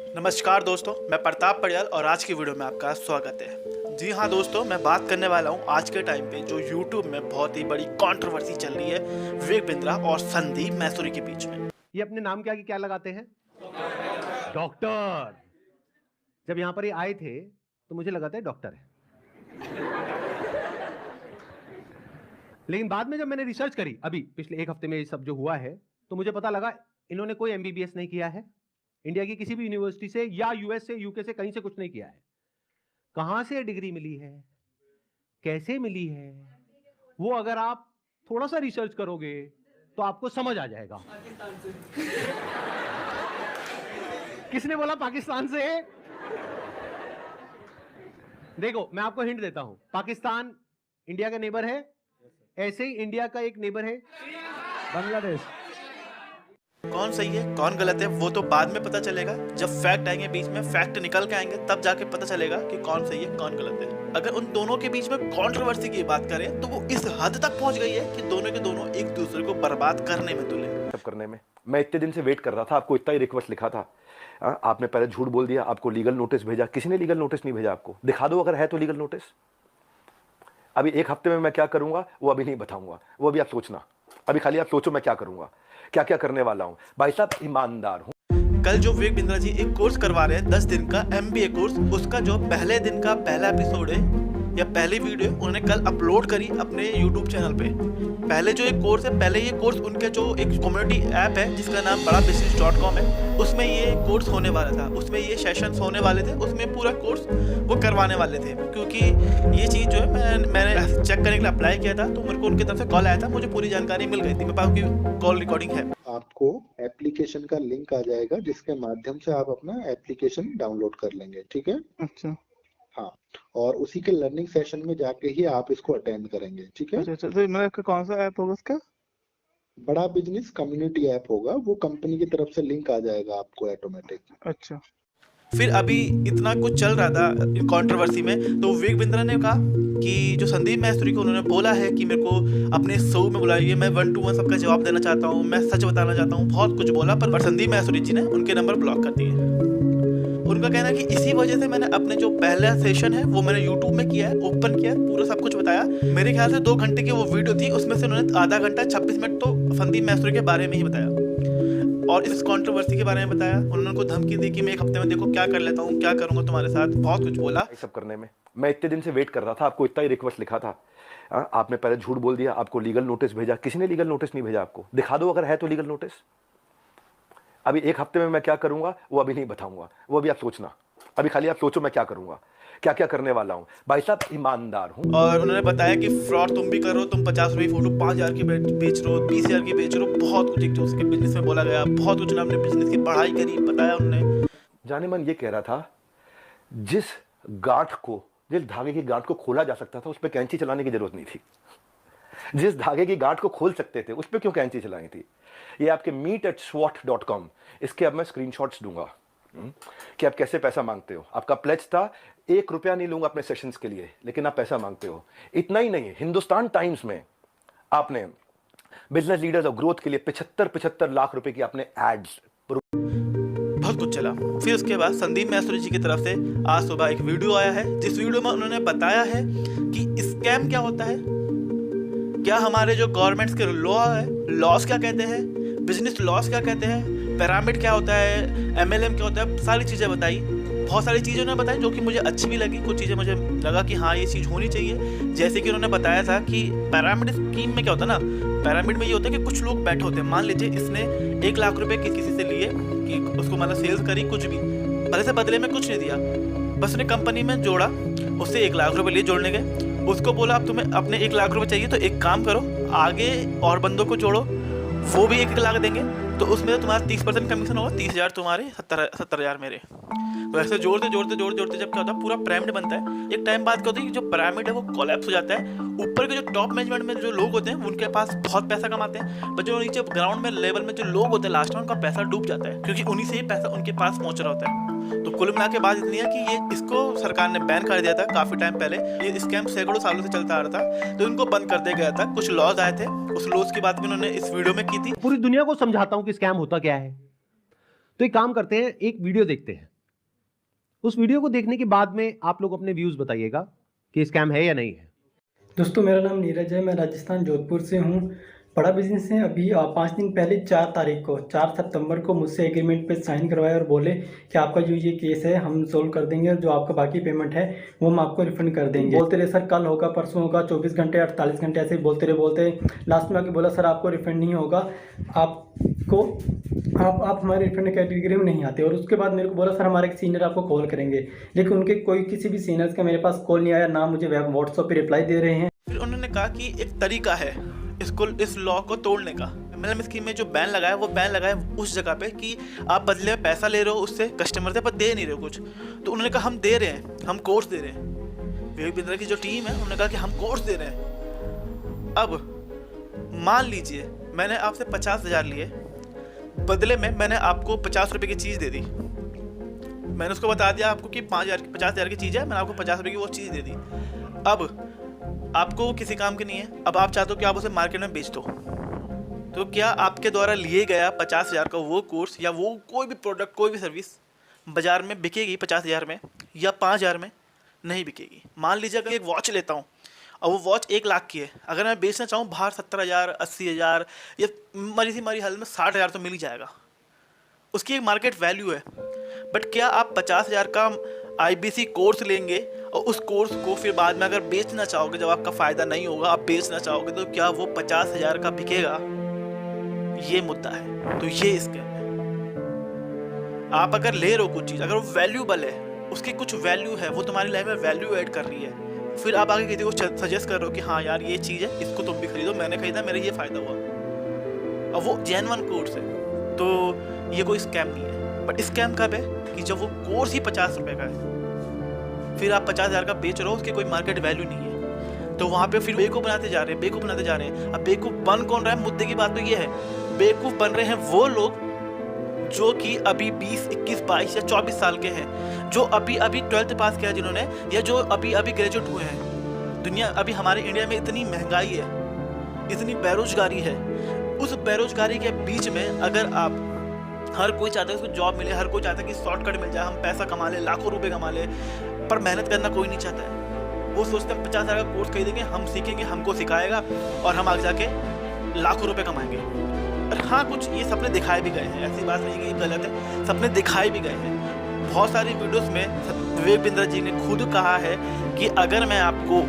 नमस्कार दोस्तों, मैं प्रताप पड़ियाल और आज की वीडियो में आपका स्वागत है। जी हाँ दोस्तों, मैं बात करने वाला हूँ आज के टाइम पे जो YouTube में बहुत ही बड़ी कंट्रोवर्सी चल रही है विवेक बिंद्रा और संदीप मैसूरी के बीच में। ये अपने नाम के आगे क्या लगाते हैं? डॉक्टर। जब यहां पर ये आए थे तो मुझे लगा था ये डॉक्टर है, लेकिन बाद में जब मैंने रिसर्च करी अभी पिछले एक हफ्ते में ये सब जो हुआ है तो मुझे पता लगा इन्होंने कोई एमबीबीएस नहीं किया है इंडिया की किसी भी यूनिवर्सिटी से या यूएस से यूके से कहीं से कुछ नहीं किया है। कहां से डिग्री मिली है, कैसे मिली है, वो अगर आप थोड़ा सा रिसर्च करोगे तो आपको समझ आ जाएगा। किसने बोला पाकिस्तान से? देखो मैं आपको हिंट देता हूं, पाकिस्तान इंडिया का नेबर है, ऐसे ही इंडिया का एक नेबर है बांग्लादेश। कौन सही है कौन गलत है वो तो बाद में पता चलेगा, जब फैक्ट आएंगे बीच में, फैक्ट निकल के आएंगे तब जाके पता चलेगा कि कौन सही है कौन गलत है। अगर उन दोनों के बीच में कंट्रोवर्सी की बात करें तो वो इस हद तक पहुंच गई है कि दोनों के दोनों एक दूसरे को बर्बाद करने में तुले। सब करने में मैं इतने दिन से वेट कर रहा था, आपको इतना ही रिक्वेस्ट लिखा था। आपने पहले झूठ बोल दिया, आपको लीगल नोटिस भेजा। किसी ने लीगल नोटिस नहीं भेजा आपको। दिखा दो अगर है तो लीगल नोटिस। अभी एक हफ्ते में मैं क्या करूंगा वो अभी नहीं बताऊंगा, वो अभी आप सोचना। अभी खाली आप सोचो मैं क्या करूंगा, क्या क्या करने वाला हूं। भाई साहब ईमानदार हूं। कल जो विवेक बिंद्रा जी एक कोर्स करवा रहे हैं 10 दिन का MBA कोर्स, उसका जो पहले दिन का पहला एपिसोड है या पहली वीडियो उन्होंने कल अपलोड करी अपने YouTube चैनल पे। पहले जो एक कोर्स है, पहले ये कोर्स उनके जो एक कम्युनिटी ऐप है जिसका नाम badabusiness.com है, उसमें ये कोर्स होने वाला था, उसमें ये सेशंस होने वाले थे, उसमें पूरा कोर्स वो करवाने वाले थे। क्योंकि ये चीज़ जो है मैंने चेक करने के लिए अप्लाई किया था तो मेरे को उनकी तरफ से कॉल आया था, मुझे पूरी जानकारी मिल गई थी, मेरे पास उनकी कॉल रिकॉर्डिंग है। आपको एप्लीकेशन का लिंक आ जाएगा जिसके माध्यम से आप अपना एप्लीकेशन डाउनलोड कर लेंगे, ठीक है? अच्छा हाँ, और उसी के लर्निंग सेशन में जाके ही आप इसको अटेंड करेंगे, ठीक है? अच्छा अच्छा, तो मतलब कौन सा ऐप होगा उसका? बड़ा बिजनेस कम्युनिटी ऐप होगा, वो कंपनी की तरफ से लिंक आ जाएगा आपको ऑटोमेटिक। अच्छा, फिर अभी इतना कुछ चल रहा था कंट्रोवर्सी में, तो विवेक बिंद्रा ने कहा कि जो संदीप मैसूरी को उन्होंने बोला है कि मेरे को अपने शो में बुलाइए, मैं 1 to 1 सबका जवाब देना चाहता हूँ, मैं सच बताना चाहता हूँ, बहुत कुछ बोला, पर संदीप मैसूरी जी ने उनके नंबर ब्लॉक कर दिए। उनका कहना है कि इसी वजह से मैंने अपने जो पहला सेशन है वो मैंने YouTube में किया है, ओपन किया है, पूरा सब कुछ बताया। मेरे ख्याल से 2 घंटे की वो वीडियो थी, उसमें से उन्होंने आधा घंटा 26 मिनट तो संदीप मैसूरी के बारे में ही बताया और इस कंट्रोवर्सी के बारे में बताया। उन्होंने उनको धमकी दी कि मैं एक हफ्ते में देखो क्या कर लेता हूँ, क्या करूंगा तुम्हारे साथ, बहुत कुछ बोला। सब करने में मैं इतने दिन से वेट कर रहा था, आपको इतना ही रिक्वेस्ट लिखा था। आपने पहले झूठ बोल दिया, आपको लीगल नोटिस भेजा। किसी ने लीगल नोटिस नहीं भेजा आपको। दिखा दो अगर है तो लीगल नोटिस। अभी एक हफ्ते में मैं क्या करूंगा वो अभी नहीं बताऊंगा, वो अभी आप सोचना। अभी खाली आप सोचो मैं क्या करूंगा, क्या क्या करने वाला हूं। भाई साहब ईमानदार हूं। और उन्होंने बताया कि फ्रॉड तुम भी कर रहे हो, तुम 50 रुपये फोटो 5,000 की बेच रहे हो, 20,000 की बेच रहे हो, बहुत कुछ एक उसके बिजनेस में बोला गया, बहुत कुछ उन्होंने अपने बिजनेस की पढ़ाई करी, बताया उन्होंने। जाने मन ये कह रहा था, जिस गांठ को, जिस धागे की गांठ को खोला जा सकता था उस पर कैंची चलाने की जरूरत नहीं थी। जिस धागे की गांठ को खोल सकते थे उस पर क्यों कैंची चलाई थी। ये आपके meet@swat.com, इसके अब मैं स्क्रीनशॉट्स दूंगा कि आप कैसे पैसा मांगते हो। आपका प्लेज था 1 रुपया नहीं लूंगा अपने सेशंस के लिए, लेकिन आप पैसा मांगते हो। इतना ही नहीं, हिंदुस्तान टाइम्स में आपने बिजनेस लीडर्स और ग्रोथ के लिए 75 लाख रुपए की आपने एड्स, बहुत कुछ चला। फिर उसके बाद संदीप मैसूरी जी की तरफ से आज सुबह एक वीडियो आया है, जिस वीडियो में उन्होंने बताया है कि स्कैम क्या होता है, क्या हमारे जो गवर्नमेंट्स के लॉस क्या कहते हैं, बिजनेस लॉस क्या कहते हैं, पिरामिड क्या होता है, MLM क्या होता है, सारी चीज़ें बताई। बहुत सारी चीज़ें उन्होंने बताई जो कि मुझे अच्छी भी लगी, कुछ चीज़ें मुझे लगा कि हाँ ये चीज़ होनी चाहिए। जैसे कि उन्होंने बताया था कि पिरामिड स्कीम में क्या होता है ना, पिरामिड में ये होता है कि कुछ लोग बैठे होते हैं, मान लीजिए इसने 1 लाख रुपए किसी से लिए कि उसको मतलब सेल्स करी, कुछ भी भले से बदले में कुछ नहीं दिया, बस उसने कंपनी में जोड़ा, उससे 1 लाख रुपए लिए जोड़ने गए, उसको बोला अब तुम्हें अपने 1 लाख रुपए चाहिए तो एक काम करो, आगे और बंदों को जोड़ो, वो भी 1 लाख देंगे, तो उसमें तो तुम्हारा 30% कमीशन होगा, 30,000 तुम्हारे, 70,000 मेरे। तो ऐसे जोड़ते जब क्या होता है पूरा पिरामिड बनता है। एक टाइम बाद क्या होता है कि जो पिरामिड है वो कोलैप्स हो जाता है। ऊपर के जो टॉप मैनेजमेंट में जो लोग होते हैं उनके पास बहुत पैसा कमाते हैं, पर जो नीचे ग्राउंड में लेवल में जो लोग होते हैं लास्ट में उनका पैसा डूब जाता है, क्योंकि उन्हीं से ही पैसा उनके पास पहुंच रहा होता है। तो कुल मिला के बात इतनी है कि ये इसको सरकार ने बैन कर दिया था काफी टाइम पहले। ये स्कैम सैकड़ों सालों से चलता आ रहा था, तो इनको बंद कर दिया गया था। कुछ लॉज आए थे, उस लॉज की बात भी उन्होंने इस वीडियो में की थी। पूरी दुनिया को समझाता हूं कि स्कैम होता क्या है। तो एक काम करते हैं, एक वीडियो देखते हैं, उस वीडियो को देखने के बाद में आप लोग अपने व्यूज बताइएगा कि स्कैम है या नहीं है। दोस्तों मेरा नाम नीरज है, मैं राजस्थान जोधपुर से हूँ। बड़ा बिजनेस है। अभी 5 दिन पहले 4 सितंबर को मुझसे एग्रीमेंट पे साइन करवाया और बोले कि आपका जो ये केस है हम सोल्व कर देंगे और जो आपका बाकी पेमेंट है वो हम आपको रिफंड कर देंगे। बोलते रहे सर कल होगा, परसों होगा, 24 घंटे 48 घंटे ऐसे बोलते रहे। लास्ट में आके बोला सर आपको रिफंड नहीं होगा, आप हमारे रिफंड कैटेगरी में नहीं आते। और उसके बाद मेरे को बोला सर हमारे सीनियर आपको कॉल करेंगे, लेकिन उनके किसी भी सीनियर्स का मेरे पास कॉल नहीं आया, ना मुझे व्हाट्सएप पे रिप्लाई दे रहे हैं। फिर उन्होंने कहा कि एक तरीका है इस लॉ को तोड़ने का। मतलब स्कीम में जो बैन लगाया वो बैन लगाया उस जगह पे कि आप बदले में पैसा ले रहे हो उससे कस्टमर से, पर दे नहीं रहे हो कुछ। तो उन्होंने कहा हम दे रहे हैं, हम कोर्स दे रहे हैं। विवेक बिंद्रा की जो टीम है उन्होंने कहा कि हम कोर्स दे रहे हैं। अब मान लीजिए मैंने आपसे 50,000 लिए, बदले में मैंने आपको 50 रुपये की चीज़ दे दी। मैंने उसको बता दिया आपको कि 50,000 की चीज़ है, मैंने आपको 50 रुपये की वो चीज़ दे दी। अब आपको वो किसी काम की नहीं है, अब आप चाहते हो कि आप उसे मार्केट में बेच दो। तो क्या आपके द्वारा लिए गया 50,000 का वो कोर्स या वो कोई भी प्रोडक्ट, कोई भी सर्विस बाज़ार में बिकेगी 50,000 में या 5,000 में? नहीं बिकेगी। मान लीजिए अगर एक वॉच लेता हूँ और वो वॉच 1 लाख की है, अगर मैं बेचना चाहूँ बाहर 70,000, 80,000 या मरी सी मरी हाल में 60,000 तो मिल ही जाएगा, उसकी एक मार्केट वैल्यू है। बट क्या आप 50,000 का IBC कोर्स लेंगे और उस कोर्स को फिर बाद में अगर बेचना चाहोगे, जब आपका फ़ायदा नहीं होगा आप बेचना चाहोगे, तो क्या वो 50,000 का बिकेगा? ये मुद्दा है। तो ये स्कैम है। आप अगर ले रहे हो कुछ चीज़, अगर वो वैल्यूबल है, उसकी कुछ वैल्यू है, वो तुम्हारी लाइफ में वैल्यू ऐड कर रही है, फिर आप आगे किसी को सजेस्ट कर रहे हो कि हाँ यार ये चीज़ है, इसको तुम भी खरीदो, मैंने खरीदा, मेरा ये फ़ायदा हुआ, और वो जेन्युइन कोर्स है, तो ये कोई स्कैम नहीं है। बट स्कैम कब है कि जब वो कोर्स ही 50 रुपये का है, फिर आप 50,000 का बेच रहे हो, उसकी कोई मार्केट वैल्यू नहीं है, तो वहाँ पे फिर बेवकूफ़ बनाते जा रहे हैं। अब बेवकूफ़ बन कौन रहा है? मुद्दे की बात तो ये है, बेवकूफ़ बन रहे हैं वो लोग जो कि अभी 20, 21, 22 या 24 साल के हैं, जो अभी 12th पास किया जिन्होंने, या जो अभी ग्रेजुएट हुए हैं। अभी हमारे इंडिया में इतनी महंगाई है, इतनी बेरोजगारी है, उस बेरोजगारी के बीच में अगर आप, हर कोई चाहता है उसको जॉब मिले, हर कोई चाहता है कि शॉर्टकट मिल जाए, हम पैसा कमा ले, लाखों रुपए कमा ले, पर मेहनत करना कोई नहीं चाहता है। वो सोचते हैं 50,000 का कोर्स खरीदेंगे, हम सीखेंगे, हमको सिखाएगा और हम आगे जाके लाखों रुपए कमाएंगे। और हाँ, कुछ ये सपने दिखाए भी गए हैं, ऐसी बात नहीं कि गलत है, सपने दिखाए भी गए हैं। बहुत सारी वीडियोस में विवेक बिंद्रा जी ने खुद कहा है कि अगर मैं आपको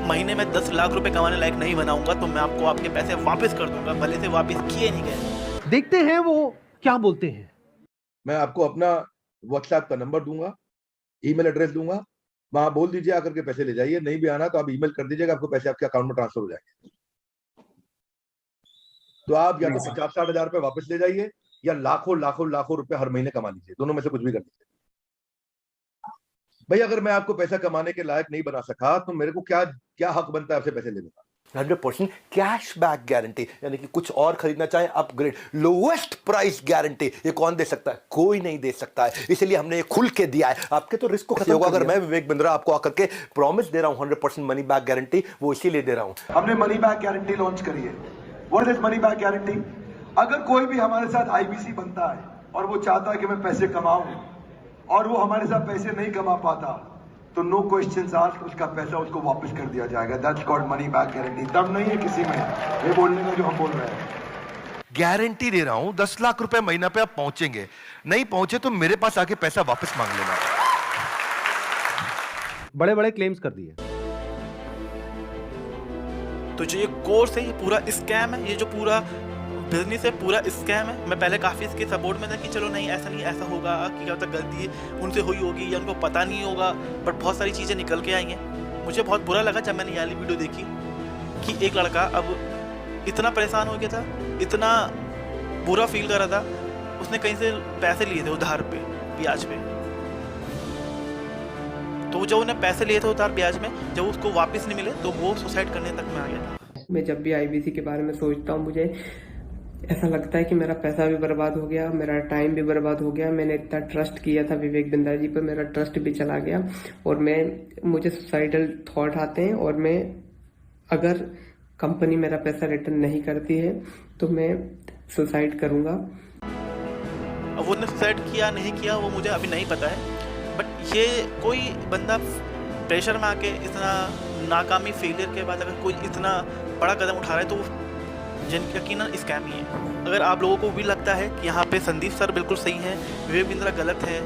महीने में 10 लाख रुपए कमाने लायक नहीं बनाऊंगा तो मैं आपको आपके पैसे वापस कर दूंगा, भले से वापस किए नहीं गए। देखते हैं वो क्या बोलते हैं। मैं आपको अपना WhatsApp का नंबर दूंगा, ईमेल एड्रेस दूंगा, वहां बोल दीजिए आकर के पैसे ले जाइए, नहीं भी आना तो आप ईमेल कर दीजिएगा, आपको पैसे आपके अकाउंट में ट्रांसफर हो जाएंगे। तो आप या तो 50-60 हजार रुपए वापस ले जाइए या लाखों रुपए हर महीने कमा लीजिए, दोनों में से कुछ भी कर लीजिए। भाई अगर मैं आपको पैसा कमाने के लायक नहीं बना सका तो मेरे को क्या हक बनता है आपसे पैसे लेने का? 100% कैश बैक गारंटी, यानी कि कुछ और खरीदना चाहे अपग्रेड, लोएस्ट प्राइस गारंटी, ये कौन दे सकता है? कोई नहीं दे सकता है, इसलिए हमने ये खुल के दिया है। आपके तो रिस्क को खत्म होगा। अगर मैं विवेक बिंद्रा आपको आकर के प्रॉमिस दे रहा हूं 100% मनी बैक गारंटी, वो इसीलिए दे रहा हूं। हमने मनी बैक गारंटी लॉन्च करी है। What is money back guarantee? अगर कोई भी हमारे साथ IBC बनता है और वो चाहता है कि मैं पैसे कमाऊं और वो हमारे साथ पैसे नहीं कमा पाता, तो नो क्वेश्चंस आस्क्ड, उसका पैसा उसको वापस कर दिया जाएगा। That's called money back guarantee. दम नहीं है किसी में ये बोलने का जो हम बोल रहे हैं। गारंटी दे रहा हूं 10 लाख रुपए महीना पे आप पहुंचेंगे, नहीं पहुंचे तो मेरे पास आके पैसा वापस मांग लेना। बड़े बड़े क्लेम्स कर दिए। तो जो ये कोर्स है ये पूरा स्कैम है, ये जो पूरा बिजनेस है पूरा स्कैम है। मैं पहले काफ़ी इसके सपोर्ट में था कि चलो नहीं ऐसा नहीं, ऐसा होगा कि क्या होता गलती उनसे हुई होगी या उनको पता नहीं होगा, बट बहुत सारी चीज़ें निकल के आई हैं। मुझे बहुत बुरा लगा जब मैंने ये वाली वीडियो देखी कि एक लड़का अब इतना परेशान हो गया था, इतना बुरा फील कर रहा था, उसने कहीं से पैसे लिए थे उधार पे, ब्याज पे। तो जब उन्हें पैसे लिए थे उधार ब्याज में, जब उसको वापस नहीं मिले तो वो सुसाइड करने तक में आ गया था। मैं जब भी IBC के बारे में सोचता हूँ मुझे ऐसा लगता है कि मेरा पैसा भी बर्बाद हो गया, मेरा टाइम भी बर्बाद हो गया। मैंने इतना ट्रस्ट किया था विवेक बिंद्रा जी पर, मेरा ट्रस्ट भी चला गया और मुझे सुसाइडल थॉट आते हैं। और मैं अगर कंपनी मेरा पैसा रिटर्न नहीं करती है तो मैं सुसाइड करूँगा। अब वो ने सुसाइड किया नहीं किया वो मुझे अभी नहीं पता है, बट ये कोई बंदा प्रेशर में आके इतना नाकामी फेलियर के बाद अगर कोई इतना बड़ा कदम उठा रहा है तो जिन यकीनन स्कैम ही है। अगर आप लोगों को भी लगता है कि यहाँ पे संदीप सर बिल्कुल सही हैं, विवेक बिंद्रा गलत है,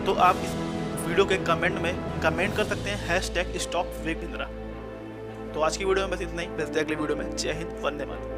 तो आप इस वीडियो के कमेंट में कमेंट कर सकते हैं #StopVivekBindra। तो आज की वीडियो में बस इतना ही, मिलते हैं अगली वीडियो में। जय हिंद, वंदे मातरम।